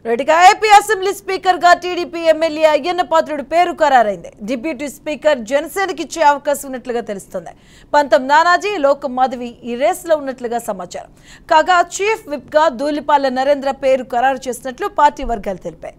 రెడ్డిగా AP assembly speaker గా TDP MLA Ayyanna పాత్రుడి పేరు ఖరారైంది. Deputy speaker జనసేనకి ఇచ్చే అవకాశం ఉన్నట్లుగా తెలుస్తోంది. పంతం నానాజీ, లోకం మాధవి ఈ రేసులో ఉన్నట్లుగా సమాచారం. కాగా చీఫ్ విప్ గా ధూళిపాల నరేంద్ర పేరు ఖరారు చేసినట్లు పార్టీ వర్గాలు తెలిపాయి.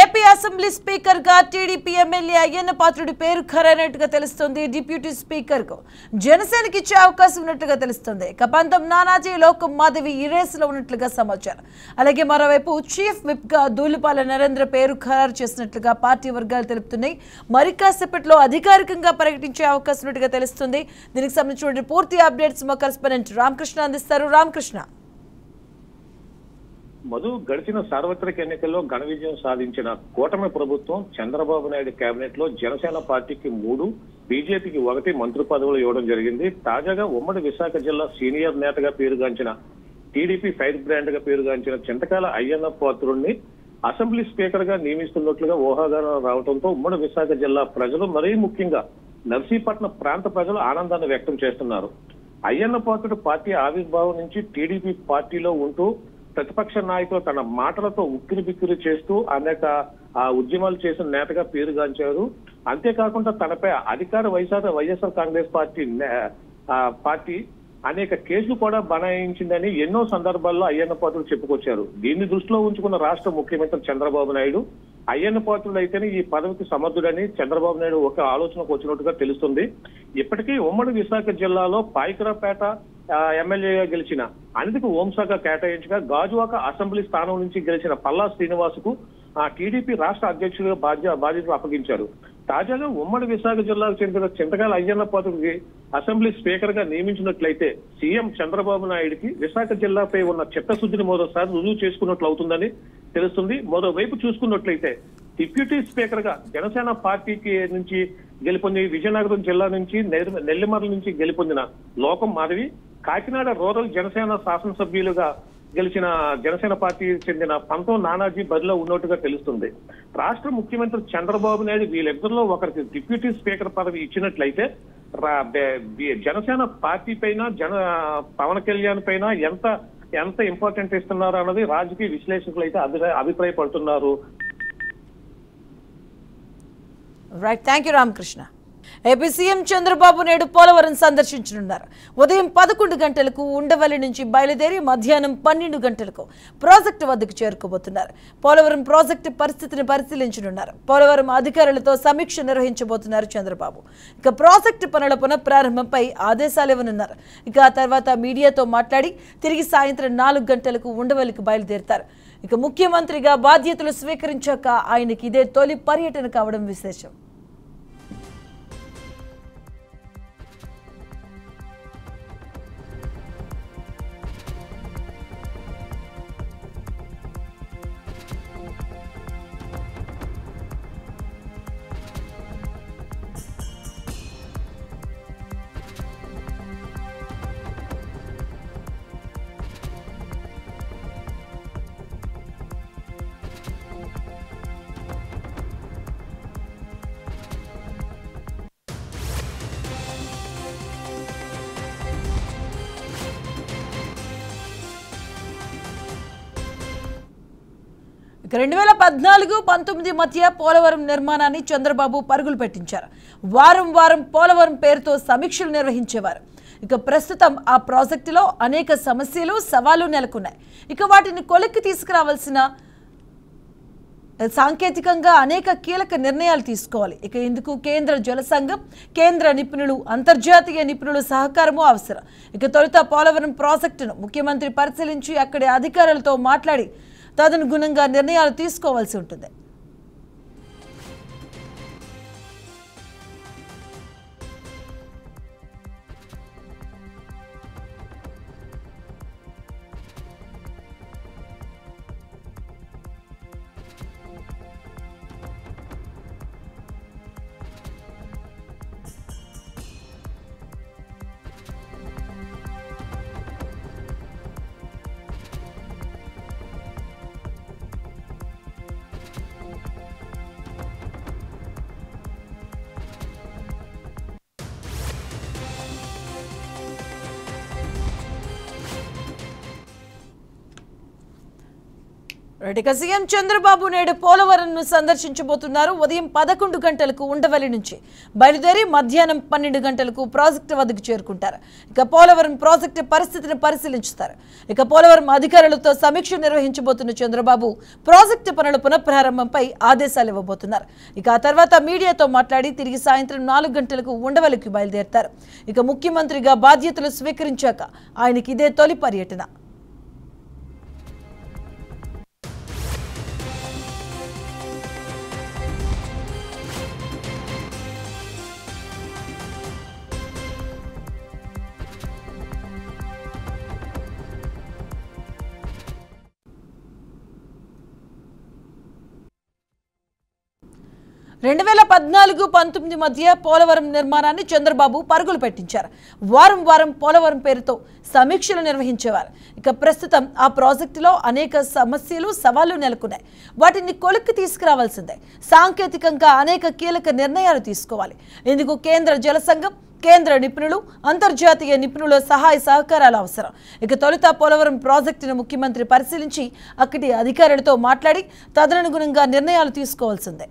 ఏపీ అసెంబ్లీ స్పీకర్ గా టీడీపీ ఎమ్మెల్యే అయ్యన్న పాత్రుడి పేరు ఖరారైనట్టుగా తెలుస్తోంది. డిప్యూటీ స్పీకర్ కు జనసేనకి ఇచ్చే అవకాశం ఉన్నట్లుగా తెలుస్తోంది. పంతం నానాజీ, లోకం మాధవి ఈ రేసులో ఉన్నట్లుగా సమాచారం. అలాగే మరోవైపు చీఫ్ విప్ గా ధూళిపాల నరేంద్ర పేరు ఖరారు చేసినట్లుగా పార్టీ వర్గాలు తెలుపుతున్నాయి. మరి కాసేపట్లో అధికారికంగా ప్రకటించే అవకాశం ఉన్నట్టుగా తెలుస్తుంది. దీనికి సంబంధించిన పూర్తి అప్డేట్స్ మా కరెస్పాండెంట్ రామకృష్ణ అందిస్తారు. రామకృష్ణ, మధు, గడిచిన సార్వత్రిక ఎన్నికల్లో ఘన విజయం సాధించిన కూటమి ప్రభుత్వం చంద్రబాబు నాయుడు కేబినెట్ లో జనసేన పార్టీకి 3, బీజేపీకి 1 మంత్రి పదవులు ఇవ్వడం జరిగింది. తాజాగా ఉమ్మడి విశాఖ జిల్లా సీనియర్ నేతగా పేరుగాంచిన టీడీపీ ఫైర్ బ్రాండ్ గా పేరుగాంచిన చింతకాల అయ్యన్న పాత్రుడిని అసెంబ్లీ స్పీకర్ గా నియమిస్తున్నట్లుగా ఊహాగానం రావడంతో ఉమ్మడి విశాఖ జిల్లా ప్రజలు, మరీ ముఖ్యంగా నర్సీపట్నం ప్రాంత ప్రజలు ఆనందాన్ని వ్యక్తం చేస్తున్నారు. అయ్యన్న పాత్రుడు పార్టీ ఆవిర్భావం నుంచి టీడీపీ పార్టీలో ఉంటూ ప్రతిపక్ష నాయకులు తన మాటలతో ఉక్కిరి బిక్కిరి చేస్తూ అనేక ఉద్యమాలు చేసిన నేతగా పేరుగాంచారు. అంతేకాకుండా తనపై అధికార వైఎస్ఆర్ కాంగ్రెస్ పార్టీ అనేక కేసులు కూడా బనాయించిందని ఎన్నో సందర్భాల్లో అయ్యన్న పాత్రుడు చెప్పుకొచ్చారు. దీన్ని దృష్టిలో ఉంచుకున్న రాష్ట్ర ముఖ్యమంత్రి చంద్రబాబు నాయుడు అయ్యన్న పాత్రుడు అయితేనే ఈ పదవికి సమర్థుడని చంద్రబాబు నాయుడు ఒక ఆలోచనకు వచ్చినట్టుగా తెలుస్తుంది. ఇప్పటికీ ఉమ్మడి విశాఖ జిల్లాలో పాయికరాపేట ఎమ్మెల్యేగా గెలిచిన అనితకు హోంశాఖ కేటాయించగా గాజువాక అసెంబ్లీ స్థానం నుంచి గెలిచిన పల్లా శ్రీనివాసుకు టీడీపీ రాష్ట్ర అధ్యక్షుడిగా బాధ్యతలు అప్పగించారు. తాజాగా ఉమ్మడి విశాఖ జిల్లాకు చెందిన చింతకాల అయ్యన్న పాత్రుడికి అసెంబ్లీ స్పీకర్ గా నియమించినట్లయితే సీఎం చంద్రబాబు నాయుడికి విశాఖ జిల్లాపై ఉన్న చిత్తశుద్ధిని మరోసారి రుజువు చేసుకున్నట్లు అవుతుందని తెలుస్తుంది. మరోవైపు చూసుకున్నట్లయితే డిప్యూటీ స్పీకర్ గా జనసేన పార్టీకి నుంచి గెలుపొంది విజయనగరం జిల్లా నుంచి నెల్లిమర్ల నుంచి గెలుపొందిన లోకం మాధవి, కాకినాడ రూరల్ జనసేన శాసనసభ్యులుగా గెలిచిన జనసేన పార్టీకి చెందిన పంతం నానాజీ బరిలో ఉన్నట్టుగా తెలుస్తుంది. రాష్ట్ర ముఖ్యమంత్రి చంద్రబాబు నాయుడు వీళ్ళిద్దరిలో ఒకరికి డిప్యూటీ స్పీకర్ పదవి ఇచ్చినట్లయితే జనసేన పార్టీ పైన పవన్ కళ్యాణ్ పైన ఎంత ఇంపార్టెంట్ ఇస్తున్నారు అన్నది రాజకీయ విశ్లేషకులు అయితే అభిప్రాయపడుతున్నారు. Right, thank you Ramakrishna. AP CM Chandrababu Naidu Polavaram సందర్శించనున్నారు. ఉదయం 11 గంటలకు ఉండవల్లి నుంచి బయలుదేరి మధ్యాహ్నం 12 గంటలకు ప్రాజెక్టు వద్దకు చేరుకోబోతున్నారు. పోలవరం ప్రాజెక్టు పరిస్థితిని పరిశీలించనున్నారు. పోలవరం అధికారులతో సమీక్ష నిర్వహించబోతున్నారు చంద్రబాబు. ఇక ప్రాజెక్టు పనుల పునఃప్రారంభంపై ఆదేశాలు ఇవ్వనున్నారు. ఇక ఆ తర్వాత మీడియాతో మాట్లాడి తిరిగి సాయంత్రం 4 గంటలకు ఉండవల్లికి బయలుదేరుతారు. ఇక ముఖ్యమంత్రిగా బాధ్యతలు స్వీకరించాక ఆయనకి ఇదే తొలి పర్యటన కావడం విశేషం. ఇక 2014-19 మధ్య పోలవరం నిర్మాణాన్ని చంద్రబాబు పరుగులు పెట్టించారు. వారం వారం పోలవరం పేరుతో సమీక్షలు నిర్వహించేవారు. ఇక ప్రస్తుతం ఆ ప్రాజెక్టులో అనేక సమస్యలు, సవాళ్లు నెలకొన్నాయి. ఇక వాటిని కొలిక్కి తీసుకురావాల్సిన సాంకేతికంగా అనేక కీలక నిర్ణయాలు తీసుకోవాలి. ఇక ఇందుకు కేంద్ర జల సంఘం, కేంద్ర నిపుణులు, అంతర్జాతీయ నిపుణుల సహకారము అవసరం. ఇక తొలుత పోలవరం ప్రాజెక్టును ముఖ్యమంత్రి పరిశీలించి అక్కడి అధికారులతో మాట్లాడి తదనుగుణంగా నిర్ణయాలు తీసుకోవాల్సి ఉంటుంది. ఇక సీఎం చంద్రబాబు నాయుడు పోలవరంను సందర్శించబోతున్నారు. ఉదయం 11 గంటలకు ఉండవల్లి నుంచి బయలుదేరి మధ్యాహ్నం 12 గంటలకు ప్రాజెక్టు వద్దకు చేరుకుంటారు. ఇక పోలవరం ప్రాజెక్టు పరిస్థితిని పరిశీలించుతారు. ఇక పోలవరం అధికారులతో సమీక్ష నిర్వహించబోతున్న చంద్రబాబు ప్రాజెక్టు పనుల పునఃప్రారంభంపై ఆదేశాలు ఇవ్వబోతున్నారు. ఇక ఆ తర్వాత మీడియాతో మాట్లాడి తిరిగి సాయంత్రం 4 గంటలకు ఉండవల్లికి బయలుదేరతారు. ఇక ముఖ్యమంత్రిగా బాధ్యతలు స్వీకరించాక ఆయనకి ఇదే తొలి పర్యటన. రెండు 2014-19 మధ్య పోలవరం నిర్మాణాన్ని చంద్రబాబు పరుగులు పెట్టించారు. వారం వారం పోలవరం పేరుతో సమీక్షలు నిర్వహించేవారు. ఇక ప్రస్తుతం ఆ ప్రాజెక్టులో అనేక సమస్యలు సవాళ్లు నెలకొన్నాయి. వాటిని కొలిక్కి తీసుకురావాల్సిందే. సాంకేతికంగా అనేక కీలక నిర్ణయాలు తీసుకోవాలి. ఇందుకు కేంద్ర జల సంఘం, కేంద్ర నిపుణులు, అంతర్జాతీయ నిపుణుల సహాయ సహకారాలు అవసరం. ఇక తొలుత పోలవరం ప్రాజెక్టును ముఖ్యమంత్రి పరిశీలించి అక్కడి అధికారులతో మాట్లాడి తదనుగుణంగా నిర్ణయాలు తీసుకోవాల్సిందే.